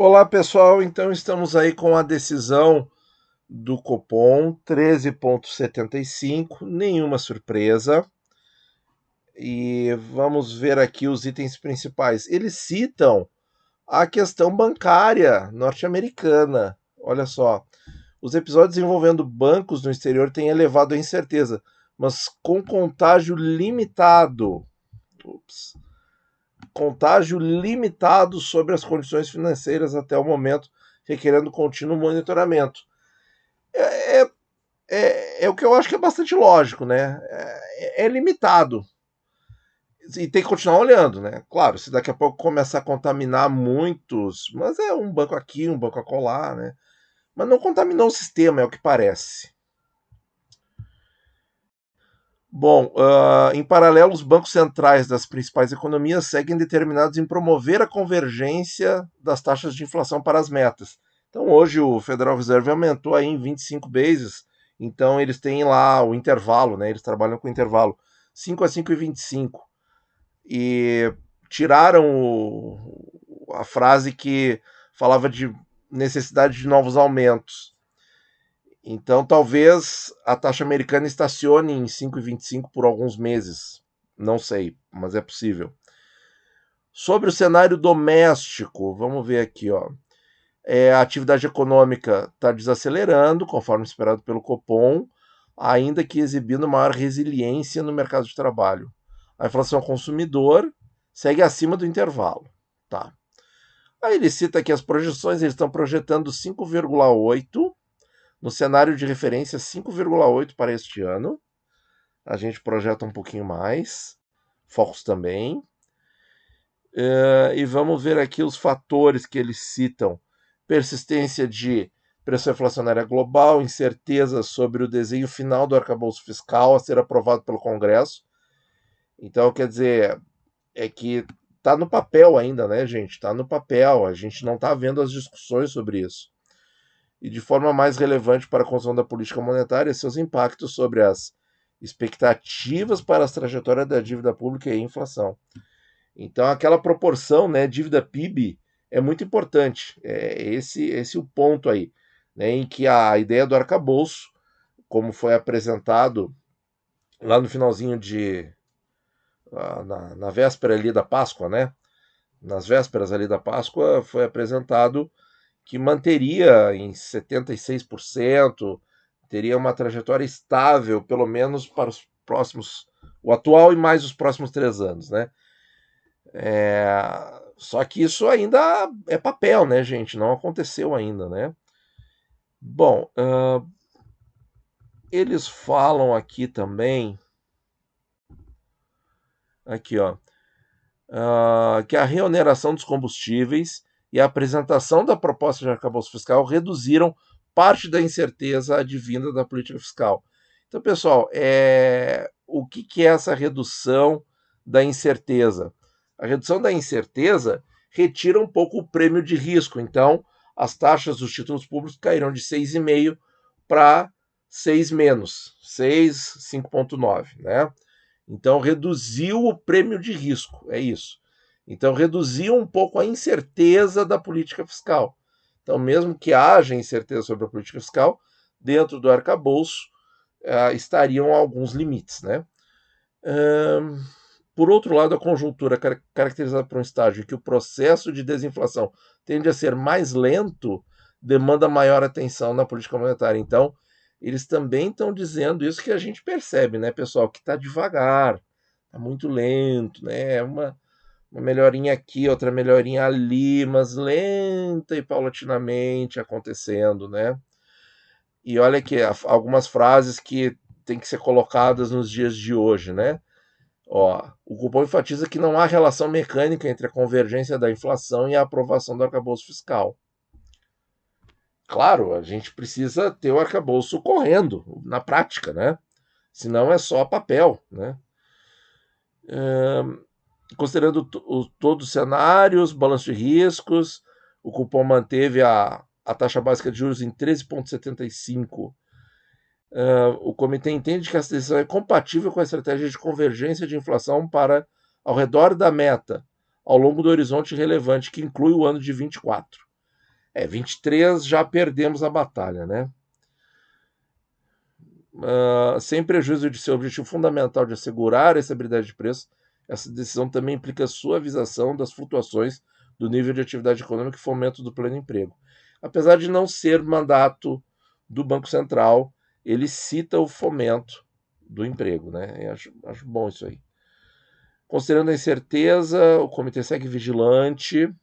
Olá, pessoal. Então estamos aí com a decisão do Copom 13,75, nenhuma surpresa. E vamos ver aqui os itens principais. Eles citam a questão bancária norte-americana. Olha só, os episódios envolvendo bancos no exterior têm elevado a incerteza, mas com contágio limitado. Ups. Contágio limitado sobre as condições financeiras até o momento, requerendo contínuo monitoramento. É, é o que eu acho que é bastante lógico, né? É limitado. E tem que continuar olhando, né? Claro, se daqui a pouco começar a contaminar muitos, mas é um banco aqui, um banco acolá, né? Mas não contaminou o sistema, é o que parece. Bom, em paralelo, os bancos centrais das principais economias seguem determinados em promover a convergência das taxas de inflação para as metas. Então, hoje o Federal Reserve aumentou aí em 25 bases, então eles têm lá o intervalo, né? Eles trabalham com intervalo 5 a 5,25 e tiraram a frase que falava de necessidade de novos aumentos. Então, talvez a taxa americana estacione em 5,25 por alguns meses. Não sei, mas é possível. Sobre o cenário doméstico, vamos ver aqui, ó. A atividade econômica está desacelerando, conforme esperado pelo Copom, ainda que exibindo maior resiliência no mercado de trabalho. A inflação consumidor segue acima do intervalo. Tá. Aí ele cita aqui as projeções, eles estão projetando 5,8 no cenário de referência 5,8 para este ano. A gente projeta um pouquinho mais. Focus também. E vamos ver aqui os fatores que eles citam. Persistência de pressão inflacionária global, incerteza sobre o desenho final do arcabouço fiscal a ser aprovado pelo Congresso. Então, quer dizer, é que está no papel ainda, né, gente? Está no papel. A gente não está vendo as discussões sobre isso. E de forma mais relevante para a construção da política monetária, seus impactos sobre as expectativas para as trajetórias da dívida pública e a inflação. Então, aquela proporção, né, dívida PIB, é muito importante. É esse o ponto aí, né, em que a ideia do arcabouço, como foi apresentado lá no finalzinho de na véspera ali da Páscoa, né? Nas vésperas ali da Páscoa foi apresentado que manteria em 76%, teria uma trajetória estável, pelo menos para os próximos, o atual e mais os próximos 3 anos, né? Só que isso ainda é papel, né, gente? Não aconteceu ainda, né? Bom, eles falam aqui também, aqui ó, que a reoneração dos combustíveis e a apresentação da proposta de arcabouço fiscal reduziram parte da incerteza advinda da política fiscal. Então, pessoal, o que é essa redução da incerteza? A redução da incerteza retira um pouco o prêmio de risco. Então, as taxas dos títulos públicos caíram de 6,5 para 6 menos, 6, 5,9, né? Então, reduziu o prêmio de risco, é isso. Então, reduziu um pouco a incerteza da política fiscal. Então, mesmo que haja incerteza sobre a política fiscal, dentro do arcabouço estariam alguns limites, né? Por outro lado, a conjuntura caracterizada por um estágio em que o processo de desinflação tende a ser mais lento, demanda maior atenção na política monetária. Então, eles também estão dizendo isso que a gente percebe, né, pessoal, que está devagar, está muito lento, né? Uma melhorinha aqui, outra melhorinha ali, mas lenta e paulatinamente acontecendo, né? E olha aqui, algumas frases que têm que ser colocadas nos dias de hoje, né? Ó, o cupom enfatiza que não há relação mecânica entre a convergência da inflação e a aprovação do arcabouço fiscal. Claro, a gente precisa ter o arcabouço correndo na prática, né? Senão é só papel, né? Considerando todos os cenários, balanço de riscos, o cupom manteve a taxa básica de juros em 13,75. O comitê entende que essa decisão é compatível com a estratégia de convergência de inflação para ao redor da meta, ao longo do horizonte relevante, que inclui o ano de 24. 23 já perdemos a batalha, né? Sem prejuízo de seu objetivo fundamental de assegurar a estabilidade de preço, essa decisão também implica suavização das flutuações do nível de atividade econômica e fomento do pleno emprego. Apesar de não ser mandato do Banco Central, ele cita o fomento do emprego, né? Eu acho bom isso aí. Considerando a incerteza, o comitê segue vigilante.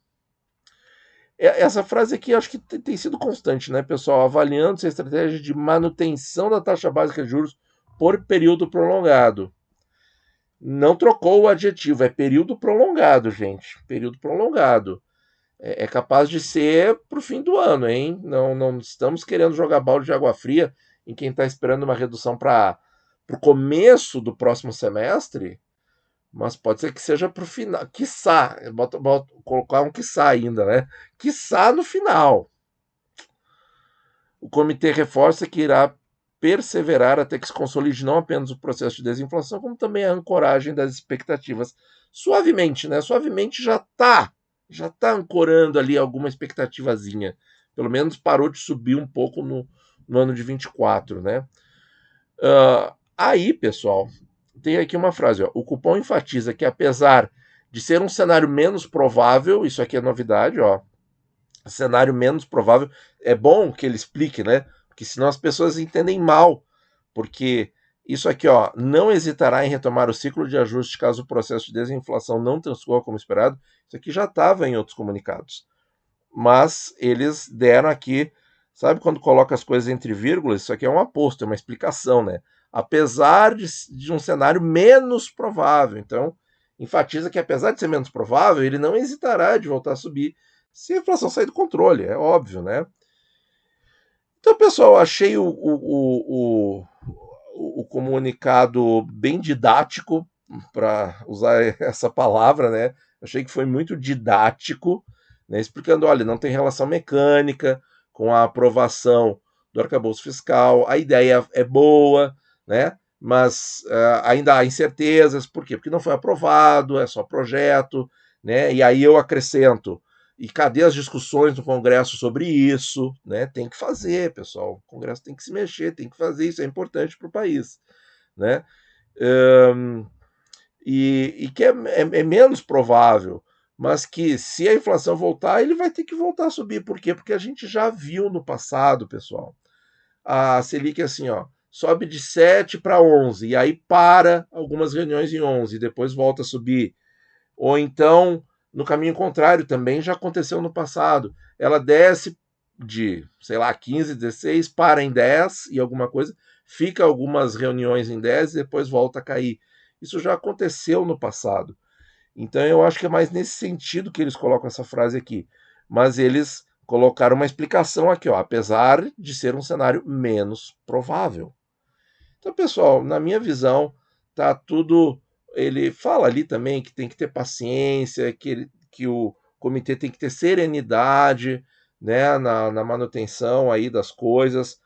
Essa frase aqui acho que tem sido constante, né, pessoal? Avaliando sua estratégia de manutenção da taxa básica de juros por período prolongado. Não trocou o adjetivo, é período prolongado, gente. Período prolongado. É capaz de ser para o fim do ano, hein? Não estamos querendo jogar balde de água fria em quem está esperando uma redução para o começo do próximo semestre, mas pode ser que seja para o final. Quiçá, colocar um quiçá ainda, né? Quiçá no final. O comitê reforça que irá perseverar até que se consolide não apenas o processo de desinflação, como também a ancoragem das expectativas. Suavemente, né? Suavemente já está ancorando ali alguma expectativazinha. Pelo menos parou de subir um pouco no ano de 24, né? Aí, pessoal, tem aqui uma frase, ó. O cupom enfatiza que apesar de ser um cenário menos provável, isso aqui é novidade, ó, cenário menos provável, é bom que ele explique, né? Porque senão as pessoas entendem mal, porque isso aqui, ó, não hesitará em retomar o ciclo de ajuste caso o processo de desinflação não transcorra como esperado. Isso aqui já estava em outros comunicados, mas eles deram aqui, sabe quando coloca as coisas entre vírgulas? Isso aqui é um aposto, é uma explicação, né? Apesar de um cenário menos provável. Então, enfatiza que apesar de ser menos provável, ele não hesitará de voltar a subir se a inflação sair do controle, é óbvio, né? Então, pessoal, achei o comunicado bem didático, para usar essa palavra, né? Achei que foi muito didático, né? Explicando, olha, não tem relação mecânica com a aprovação do arcabouço fiscal, a ideia é boa, né? Mas ainda há incertezas, por quê? Porque não foi aprovado, é só projeto, né? E aí eu acrescento, e cadê as discussões no Congresso sobre isso? Né? Tem que fazer, pessoal. O Congresso tem que se mexer, tem que fazer, isso é importante para o país. Né? E que é menos provável, mas que se a inflação voltar, ele vai ter que voltar a subir. Por quê? Porque a gente já viu no passado, pessoal. A Selic é assim, ó, sobe de 7 para 11, e aí para algumas reuniões em 11, depois volta a subir. Ou então, no caminho contrário, também já aconteceu no passado. Ela desce de, sei lá, 15, 16, para em 10 e alguma coisa, fica algumas reuniões em 10 e depois volta a cair. Isso já aconteceu no passado. Então eu acho que é mais nesse sentido que eles colocam essa frase aqui. Mas eles colocaram uma explicação aqui, ó, apesar de ser um cenário menos provável. Então, pessoal, na minha visão, tá tudo. Ele fala ali também que tem que ter paciência, que o comitê tem que ter serenidade, né, na manutenção aí das coisas,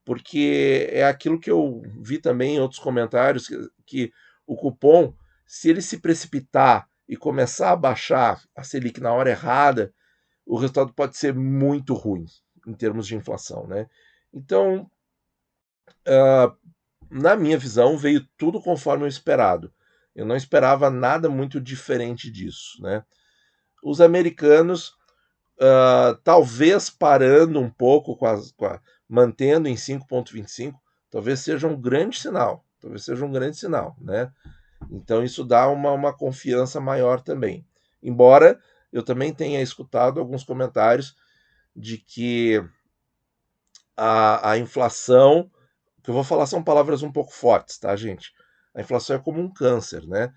porque é aquilo que eu vi também em outros comentários, que o cupom, se ele se precipitar e começar a baixar a Selic na hora errada, o resultado pode ser muito ruim em termos de inflação, né? Então, na minha visão, veio tudo conforme o esperado. Eu não esperava nada muito diferente disso, né? Os americanos, talvez parando um pouco, mantendo em 5,25, talvez seja um grande sinal. Talvez seja um grande sinal, né? Então isso dá uma confiança maior também. Embora eu também tenha escutado alguns comentários de que a inflação, que eu vou falar são palavras um pouco fortes, tá, gente? A inflação é como um câncer, né?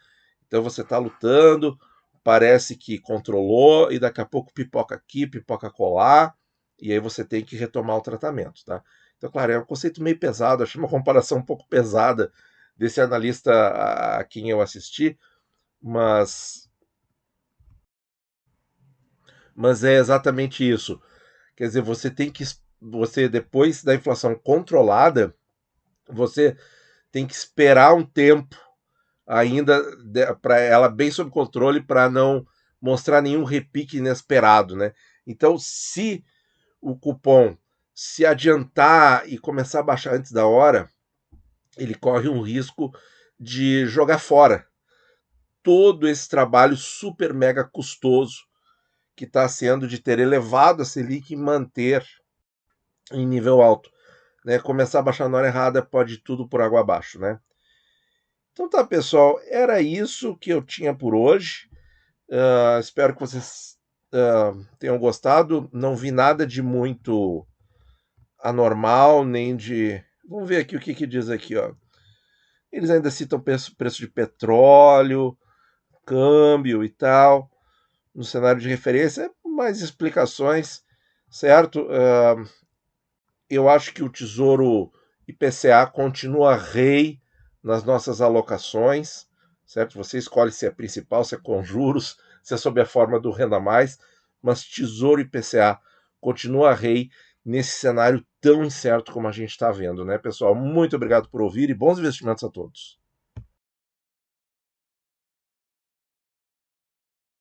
Então você está lutando, parece que controlou, e daqui a pouco pipoca aqui, pipoca colar, e aí você tem que retomar o tratamento, tá? Então, claro, é um conceito meio pesado, achei uma comparação um pouco pesada desse analista a quem eu assisti, mas é exatamente isso. Quer dizer, você depois da inflação controlada, você tem que esperar um tempo ainda para ela bem sob controle para não mostrar nenhum repique inesperado, né? Então, se o cupom se adiantar e começar a baixar antes da hora, ele corre um risco de jogar fora todo esse trabalho super mega custoso que está sendo de ter elevado a Selic e manter em nível alto. Né? Começar a baixar na hora errada pode ir tudo por água abaixo, né? Então tá, pessoal, era isso que eu tinha por hoje. Espero que vocês tenham gostado. Não vi nada de muito anormal, nem de... Vamos ver aqui o que diz aqui, ó. Eles ainda citam preço de petróleo, câmbio e tal, no cenário de referência, mais explicações, certo? Eu acho que o Tesouro IPCA continua rei nas nossas alocações, certo? Você escolhe se é principal, se é com juros, se é sob a forma do renda mais, mas Tesouro IPCA continua rei nesse cenário tão incerto como a gente está vendo, né, pessoal? Muito obrigado por ouvir e bons investimentos a todos.